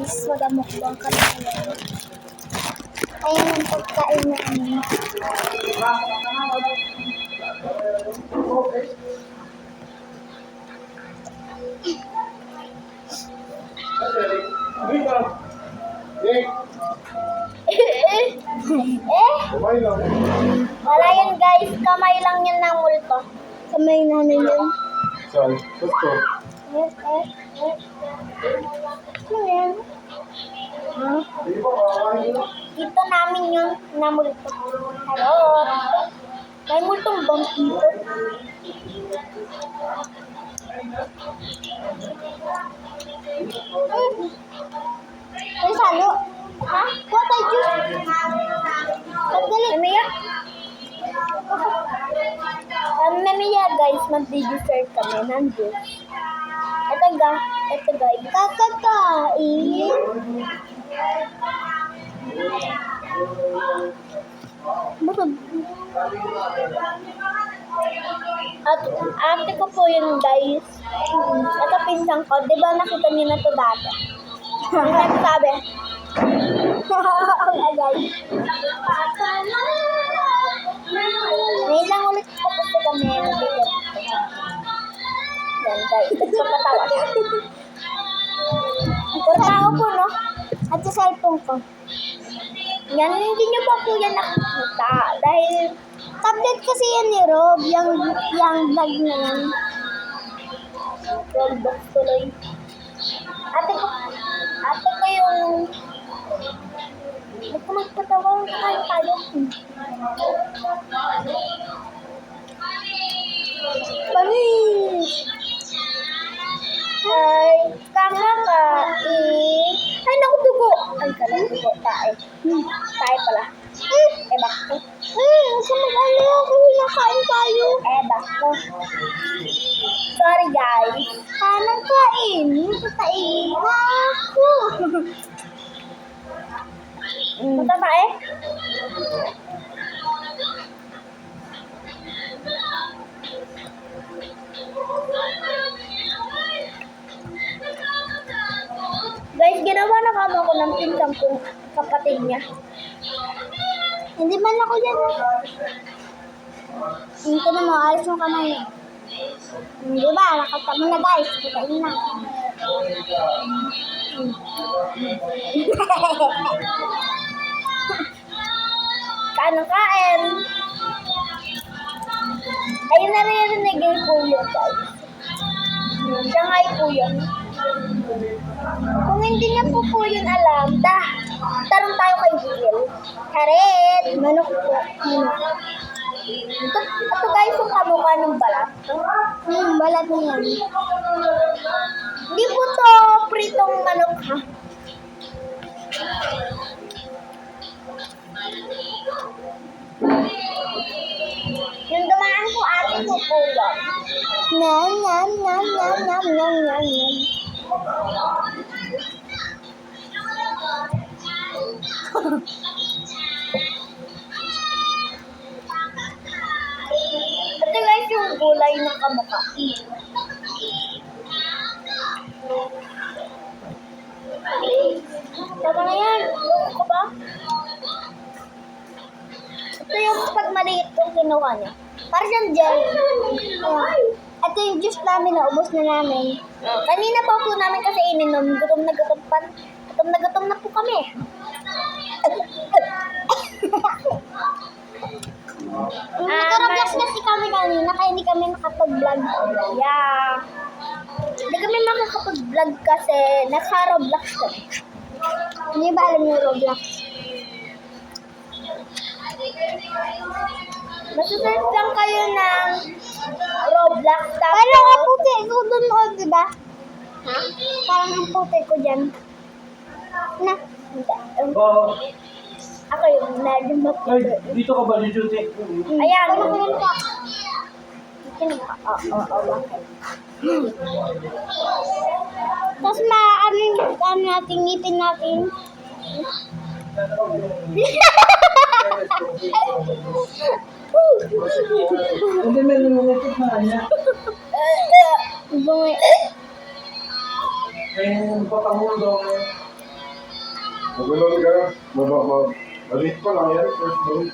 Magamukbang kami ngayon. Ayan ang pagkain namin. Wala yan guys, kamay lang yan ng multo. Kamay namin yan. Sorry, gusto. Ano yan? Dito namin yun na multo. Hello? May multong bomb dito. Ay, salo. Ha? What I juice? Pagdali. Mamaya? Mamaya guys, mag-dessert kami ng juice. Ito guys. Kakakain. Bakit? At ate ko po yun guys. Ito pinsang ko. Diba nakita niyo na ito dati? Yung nagsabi. Guys. Ngayon lang ulit po kasi kami. Yan guys. Nagpapatawa siya. Puro tao po no? At sa cellphone ko. Yan, hindi nyo pa po yan nakikita. Dahil tablet kasi yan ni Rob. Yung vlog na yan. Roblox tuloy. Ate ko yung huwag ka magpatawa. Kakain tayo. Panis! Ay, kakakain. Ay, naku, dugo. Ay, kala, dugo. Tae. Tae pala. Bakto. Huwag ka mag-alala. Kumakain tayo. Bakto. Sorry, guys. Kanang kain. Tatain. Ako. Punta tae? Guys, ginawa na kamo ko ng pinsang kong kapatid niya. Hindi man ako yan. Hindi na mo, alis mo kamay. Di ba? Nakita mo na guys. Kikain na. Kaano kain? Ayun na rin yung po yun guys. Siya nga po yun. Kung hindi niya po yun alam, tarong tayo kay Jill. Karet! Manok po. Ito guys, yung kamukha ng balat. Balat niya. Hindi po to pritong manok ha. Yung dumaan ko ate ko po yun. Nam. Ito guys yung gulay ng kamukha. Tama na yan. Loko ko ba? Ito yung pag maliit kong kinuha niya. Para siyang gel. Ito yung juice namin na ubos na namin. Kanina pa po namin kasi ininom. Gutom na gutom na po kami. Naka-Roblox kasi kami kanina kaya hindi kami nakapag-vlog. Yeah. Hindi kami makakapag-vlog kasi naka-Roblox kami. Hindi ba alam yung Roblox? Masusunod lang kayo ng Roblox. Parang ang puti ko dun o, diba? Ha? Parang ang puti ko dyan. Na? Oo. Ako yung medyo maputi. Ay, dito ka ba, Jujuti? Ayan. Oo, bakit? Tapos ano natin, ngipin natin. Hindi, may lumulukot na kanya. Bungi. May papangulo. Magulo ka. Balik pa lang yan. First balik.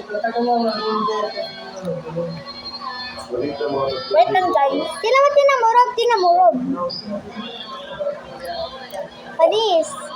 Tatagal mo lang. Balik na mga tatlo. Wait lang guys. Tinamurog. Padis.